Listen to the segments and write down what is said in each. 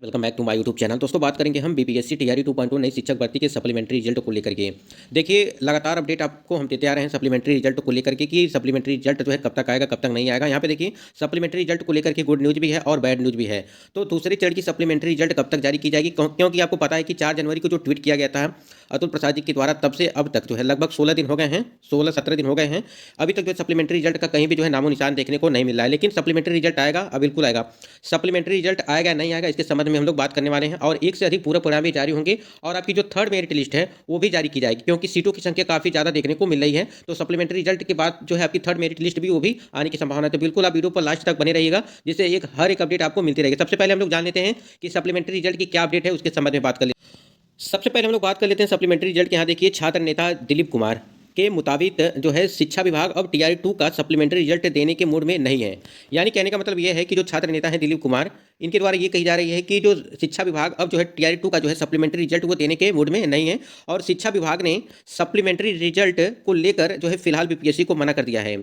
Welcome back to my YouTube channel. दोस्तों बात करेंगे हम बीपीएससी टीआरई 2.2 नई शिक्षक भर्ती के सप्लीमेंट्री रिजल्ट को लेकर के। देखिए लगातार अपडेट आपको हम देते आ रहे हैं सप्लीमेंट्री रिजल्ट को लेकर के कि सप्लीमेंट्री रिजल्ट जो है कब तक आएगा कब तक नहीं आएगा। यहाँ पे देखिए सप्लीमेंट्री रिजल्ट को लेकर के गुड न्यूज़ भी है और बैड न्यूज़ भी है। तो दूसरी चरण की सप्लीमेंट्री रिजल्ट कब तक जारी की जाएगी, क्योंकि आपको पता है कि 4 जनवरी को जो ट्वीट किया गया था अतुल प्रसाद जी के द्वारा, तब से अब तक जो है लगभग 16 दिन हो गए हैं, 16-17 दिन हो गए हैं। अभी तक जो सप्लीमेंट्री रिजल्ट का कहीं भी जो है नामो निशान देखने को नहीं मिल रहा है। लेकिन सप्लीमेंट्री रिजल्ट आएगा, अब बिल्कुल आएगा। सप्लीमेंट्री रिजल्ट आएगा नहीं आएगा इसके संबंध में हम लोग बात करने वाले हैं और एक से अधिक पूरा परिणाम भी जारी होंगे और आपकी जो थर्ड मेरिट लिस्ट है वो भी जारी की जाएगी, क्योंकि सीटों की संख्या काफी ज्यादा देखने को मिल रही है। तो सप्लीमेंट्री रिजल्ट के बाद जो है आपकी थर्ड मेरिट लिस्ट भी वो भी आने की संभावना है। तो बिल्कुल आप वीडियो पर लास्ट तक बने रहिएगा, जिससे हर एक अपडेट आपको मिलती रहेगी। सबसे पहले हम लोग जान लेते हैं कि सप्लीमेंट्री रिजल्ट की क्या अपडेट है, उसके संबंध में बात कर लेते हैं। सबसे पहले हम लोग बात कर लेते हैं सप्लीमेंट्री रिजल्ट के। यहाँ देखिए छात्र नेता दिलीप कुमार के मुताबिक जो है शिक्षा विभाग अब टीआरई 2 का सप्लीमेंट्री रिजल्ट देने के मूड में नहीं है। यानी कहने का मतलब यह है कि जो छात्र नेता हैं दिलीप कुमार, इनके द्वारा ये कही जा रही है कि जो शिक्षा विभाग अब जो है टीआरई 2 का जो है सप्लीमेंट्री रिजल्ट वो देने के मूड में नहीं है और शिक्षा विभाग ने सप्लीमेंट्री रिजल्ट को लेकर जो है फिलहाल बीपीएससी को मना कर दिया है।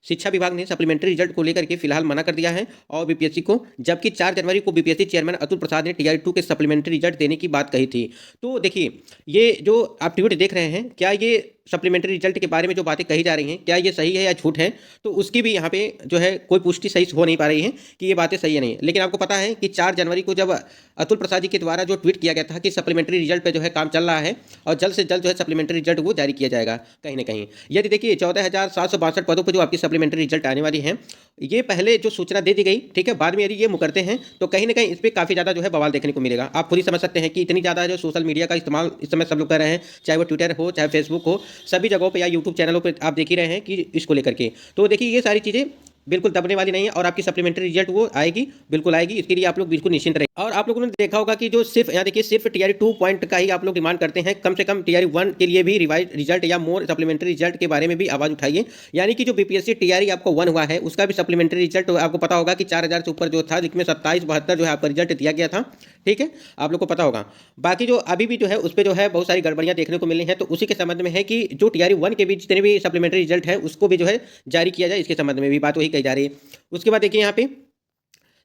शिक्षा विभाग ने सप्लीमेंट्री रिजल्ट को लेकर के फिलहाल मना कर दिया है और बीपीएससी को, जबकि 4 जनवरी को बीपीएससी चेयरमैन अतुल प्रसाद ने टीआरई 2 के सप्लीमेंट्री रिजल्ट देने की बात कही थी। तो देखिए ये जो आप ट्वीट देख रहे हैं, क्या ये सप्लीमेंट्री रिजल्ट के बारे में जो बातें कही जा रही हैं क्या ये सही है या झूठ है, तो उसकी भी यहाँ पे जो है कोई पुष्टि सही हो नहीं पा रही है कि ये बातें सही है नहीं। लेकिन आपको पता है कि 4 जनवरी को जब अतुल प्रसाद जी के द्वारा जो ट्वीट किया गया था कि सप्लीमेंट्री रिजल्ट पे जो है काम चल रहा है और जल्द से जल्द जो है सप्लीमेंट्री रिजल्ट वो जारी किया जाएगा कहीं ना कहीं। यदि देखिए 14,762 पदों पर जो आपकी सप्लीमेंट्री रिजल्ट आने वाली है, ये पहले जो सूचना दे दी गई, ठीक है, बाद में यदि ये मुकरते हैं तो कहीं ना कहीं इस पर काफ़ी ज़्यादा जो है बवाल देखने को मिलेगा। आप खुद ही समझ सकते हैं कि इतनी ज़्यादा जो सोशल मीडिया का इस्तेमाल इस समय सब लोग कर रहे हैं, चाहे वो ट्विटर हो चाहे फेसबुक हो, सभी जगहों पर या यूट्यूब चैनलों पर आप देख ही रहे हैं कि इसको लेकर के। तो देखिए ये सारी चीज़ें बिल्कुल दबने वाली नहीं है और आपकी सप्लीमेंट्री रिजल्ट वो आएगी, बिल्कुल आएगी। इसके लिए आप लोग बिल्कुल निश्चिंत रहे। और आप लोगों ने देखा होगा कि जो सिर्फ यहाँ देखिए सिर्फ टीआरई 2 पॉइंट का ही आप लोग डिमांड करते हैं, कम से कम टीआरई 1 के लिए भी रिवाइज रिजल्ट या मोर सप्लीमेंट्री रिजल्ट के बारे में भी आवाज उठाइए। यानी कि जो बीपीएससी टीआरई आपको 1 हुआ है उसका भी सप्लीमेंट्री रिजल्ट आपको पता होगा कि 4,000 से ऊपर जो था, जिसमें 27-72 जो है आपका रिजल्ट दिया गया था, ठीक है, आप लोग को पता होगा। बाकी जो अभी भी जो है उस पर जो है बहुत सारी गड़बड़ियां देखने को मिली हैं, तो उसी के संबंध में है कि जो टीआरई 1 के भी जितने भी सप्लीमेंट्री रिजल्ट है उसको भी जो है जारी किया जाए, इसके संबंध में भी बात वही कही जा रही है। उसके बाद देखिए यहाँ पे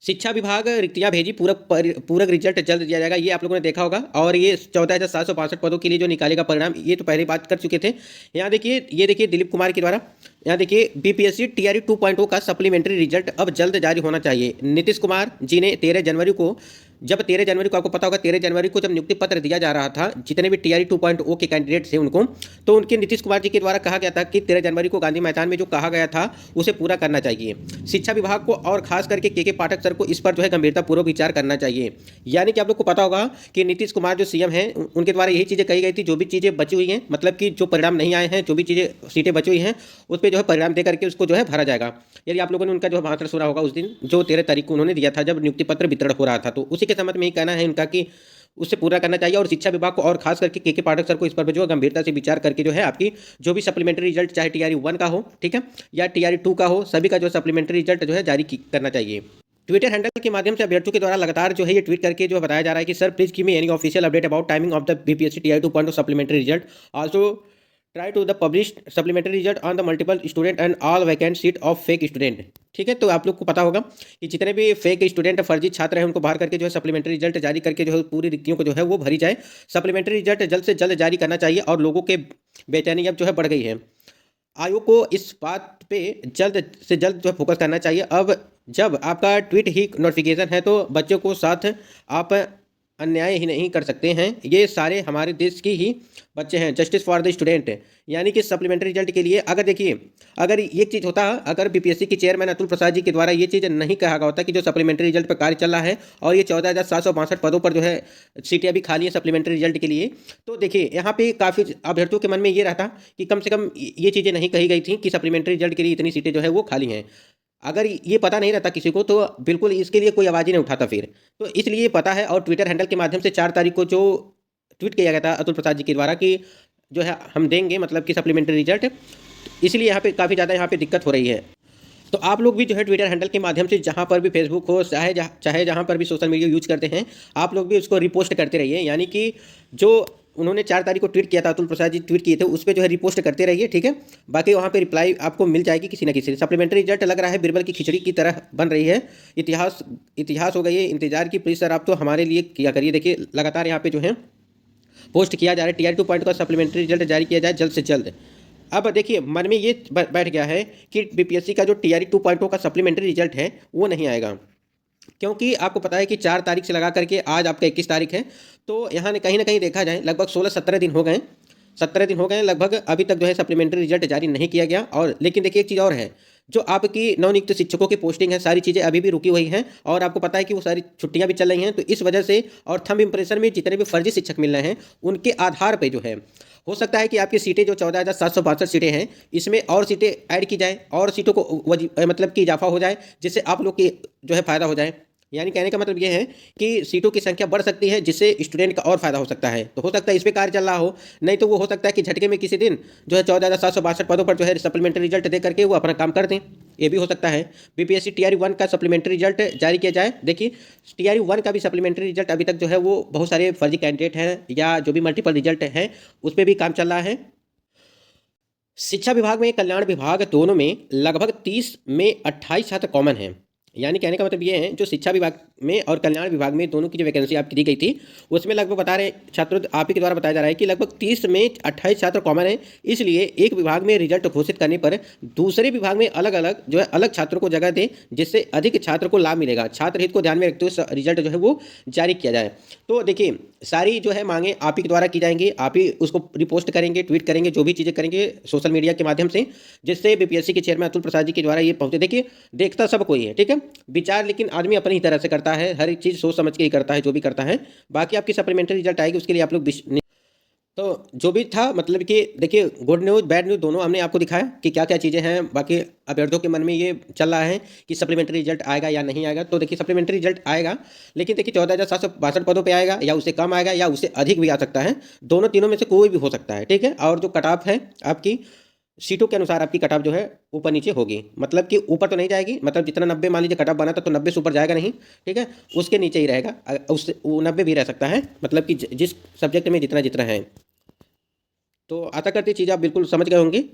शिक्षा विभाग रिक्तियां भेजी, पूरक रिजल्ट जल्द दिया जाएगा, ये आप लोगों ने देखा होगा। और ये 14,762 पदों के लिए जो निकालेगा परिणाम, ये तो पहले बात कर चुके थे। यहाँ देखिए ये देखिए दिलीप कुमार के द्वारा, यहाँ देखिए बीपीएससी टीआरई 2.0 का सप्लीमेंट्री रिजल्ट अब जल्द जारी होना चाहिए। नीतीश कुमार जी ने 13 जनवरी को, जब 13 जनवरी को आपको पता होगा 13 जनवरी को जब नियुक्ति पत्र दिया जा रहा था जितने भी टीआरई 2.0 के कैंडिडेट थे उनको, तो उनके नीतीश कुमार जी के द्वारा कहा गया था कि 13 जनवरी को गांधी मैदान में जो कहा गया था उसे पूरा करना चाहिए। शिक्षा विभाग को और खास करके के पाठक सर को इस पर जो है गंभीरतापूर्वक विचार करना चाहिए। यानी कि आप लोग को पता होगा कि नीतीश कुमार जो सीएम हैं उनके द्वारा यही चीज़ें कही गई थी, जो भी चीज़ें बची हुई हैं, मतलब कि जो परिणाम नहीं आए हैं, जो भी चीज़ें सीटें बची हुई हैं उस पर जो है परिणाम दे करके उसको जो है भरा जाएगा। यदि आप लोगों ने उनका जो भाषण सुना होगा उस दिन जो 13 तारीख को उन्होंने दिया था जब नियुक्ति पत्र वितरण हो रहा था, तो उसी के संबंध में ही कहना है उनका कि उससे पूरा करना चाहिए। और शिक्षा विभाग को और खास करके के पाठक सर को इस पर जो है गंभीरता से विचार करके जो है आपकी जो भी सप्लीमेंट्री रिजल्ट चाहे टीआरई 1 का हो, ठीक है, या टीआरई 2 का हो, सभी का जो सप्लीमेंट्री रिजल्ट जो है जारी करना चाहिए। ट्विटर हैंडल के माध्यम से अभ्यर्थियों के द्वारा लगातार जो है ये ट्वीट करके जो बताया जा रहा है कि sir please give me any official update about timing of the BPSC TRE 2.0 supplementary result, also try to the published supplementary result on the multiple student and all vacant seat of fake student. ठीक है, तो आप लोग को पता होगा कि जितने भी फेक स्टूडेंट फर्जी छात्र हैं उनको बाहर करके जो है सप्लीमेंट्री रिजल्ट जारी करके जो है पूरी रिक्तियों को जो है वो भरी जाए। सप्लीमेंट्री रिजल्ट जल्द से जल्द जारी करना चाहिए और लोगों के बेचैनी अब जो है बढ़ गई है। आयोग को इस बात पे जल्द से जल्द जो है फोकस करना चाहिए। अब जब आपका ट्वीट ही नोटिफिकेशन है तो बच्चों को साथ आप अन्याय ही नहीं कर सकते हैं, ये सारे हमारे देश की ही बच्चे हैं। जस्टिस फॉर द स्टूडेंट, यानी कि सप्लीमेंट्री रिजल्ट के लिए अगर देखिए अगर ये चीज़ होता, अगर बीपीएससी के चेयरमैन अतुल प्रसाद जी के द्वारा ये चीज़ नहीं कहा गया होता कि जो सप्लीमेंट्री रिजल्ट पर कार्य चल रहा है और ये 14,762 पदों पर जो है सीटें अभी खाली है सप्लीमेंट्री रिजल्ट के लिए, तो देखिए यहाँ पे काफ़ी अभ्यर्थियों के मन में ये रहता कि कम से कम ये चीज़ें नहीं कही गई थी कि सप्लीमेंट्री रिजल्ट के लिए इतनी सीटें जो है वो खाली हैं। अगर ये पता नहीं रहता किसी को तो बिल्कुल इसके लिए कोई आवाज़ ही नहीं उठाता फिर। तो इसलिए पता है और ट्विटर हैंडल के माध्यम से 4 तारीख को जो ट्वीट किया गया था अतुल प्रसाद जी के द्वारा कि जो है हम देंगे मतलब कि सप्लीमेंट्री रिजल्ट, इसलिए यहाँ पे काफ़ी ज़्यादा यहाँ पे दिक्कत हो रही है। तो आप लोग भी जो है ट्विटर हैंडल के माध्यम से जहाँ पर भी फेसबुक हो चाहे जहाँ पर भी सोशल मीडिया यूज करते हैं, आप लोग भी उसको रिपोस्ट करते रहिए। यानी कि जो उन्होंने 4 तारीख को ट्वीट किया था, अतुल प्रसाद जी ट्वीट किए थे, उस पर जो है रिपोस्ट करते रहिए, ठीक है। बाकी वहाँ पे रिप्लाई आपको मिल जाएगी किसी न किसी। सप्लीमेंट्री रिजल्ट लग रहा है बिरबल की खिचड़ी की तरह बन रही है, इतिहास हो गई है इंतजार की। प्लीज़ सर आप तो हमारे लिए किया करिए। देखिए लगातार यहाँ पे जो है पोस्ट किया जा रहा है, टीआर 2.0 का सप्लीमेंट्री रिजल्ट जारी किया जाए जल्द से जल्द। अब देखिए मन में ये बैठ गया है कि बीपीएससी का जो टीआर 2.0 का सप्लीमेंट्री रिजल्ट है वो नहीं आएगा, क्योंकि आपको पता है कि 4 तारीख से लगा करके आज आपका 21 तारीख है। तो यहाँ कहीं ना कहीं देखा जाए लगभग 16-17 दिन हो गए, 17 दिन हो गए लगभग, अभी तक जो है सप्लीमेंट्री रिजल्ट जारी नहीं किया गया। और लेकिन देखिए एक चीज़ और है, जो आपकी नवनियुक्त शिक्षकों की पोस्टिंग है सारी चीज़ें अभी भी रुकी हुई हैं, और आपको पता है कि वो सारी छुट्टियां भी चल रही हैं। तो इस वजह से और थंब इम्प्रेशन में जितने भी फर्जी शिक्षक मिल रहे हैं उनके आधार पर जो है हो सकता है कि आपकी सीटें जो 14,762 सीटें हैं इसमें और सीटें ऐड की जाए और सीटों को मतलब कि इजाफा हो जाए, जिससे आप लोग की जो है फ़ायदा हो जाए। यानी कहने का मतलब ये है कि सीटों की संख्या बढ़ सकती है, जिससे स्टूडेंट का और फायदा हो सकता है। तो हो सकता है इस पे कार्य चल रहा हो, नहीं तो वो हो सकता है कि झटके में किसी दिन जो है 14,762 पदों पर जो है सप्लीमेंट्री रिजल्ट दे करके वो अपना काम कर दें, ये भी हो सकता है। बीपीएससी टीआरई 1 का सप्लीमेंट्री रिजल्ट जारी किया जाए। देखिए टीआरई 1 का भी सप्लीमेंट्री रिजल्ट अभी तक जो है वो बहुत सारे फर्जी कैंडिडेट हैं या जो भी मल्टीपल रिजल्ट हैं उस पर भी काम चल रहा है। शिक्षा विभाग में कल्याण विभाग दोनों में लगभग 30 में 28 छात्र कॉमन हैं। यानी कहने का मतलब ये है जो शिक्षा विभाग में और कल्याण विभाग में दोनों की जो वैकेंसी आपकी दी गई थी उसमें लगभग बता रहे छात्रों आप ही के द्वारा बताया जा रहा है कि लगभग 30 में 28 छात्र कॉमन है। इसलिए एक विभाग में रिजल्ट घोषित करने पर दूसरे विभाग में अलग अलग जो है अलग छात्रों को जगह दें, जिससे अधिक छात्र को लाभ मिलेगा। छात्र हित को ध्यान में रखते हुए रिजल्ट जो है वो जारी किया जाए। तो देखिए सारी जो है मांगे आप ही के द्वारा की जाएंगी, आप ही उसको रिपोस्ट करेंगे, ट्वीट करेंगे, जो भी चीज़ें करेंगे सोशल मीडिया के माध्यम से, जिससे बीपीएससी के चेयरमैन अतुल प्रसाद जी के द्वारा ये पहुंचे। देखिए देखता सब कोई है, ठीक है, विचार लेकिन आदमी अपनी ही तरह से करता है, हर एक चीज़ सोच समझ के ही करता है जो भी करता है। बाकी आपकी सप्लीमेंट्री रिजल्ट आएगी उसके लिए आप लोग तो जो भी था मतलब कि देखिए गुड न्यूज़ बैड न्यूज़ दोनों हमने आपको दिखाया कि क्या क्या चीज़ें हैं। बाकी अभ्यर्थियों के मन में ये चल रहा है कि सप्लीमेंट्री रिजल्ट आएगा या नहीं आएगा। तो देखिए सप्लीमेंट्री रिजल्ट आएगा, लेकिन देखिए 14,762 पदों पे आएगा या उससे कम आएगा या उससे अधिक भी आ सकता है, दोनों तीनों में से कोई भी हो सकता है, ठीक है। और जो कट ऑफ है आपकी सीटों के अनुसार आपकी कट ऑफ जो है ऊपर नीचे होगी, मतलब कि ऊपर तो नहीं जाएगी, मतलब जितना 90 मान लीजिए कट ऑफ बना था तो 90 से ऊपर जाएगा नहीं, ठीक है, उसके नीचे ही रहेगा, उससे 90 भी रह सकता है, मतलब कि जिस सब्जेक्ट में जितना जितना है। तो आशा करती चीज़ आप बिल्कुल समझ गए होंगे।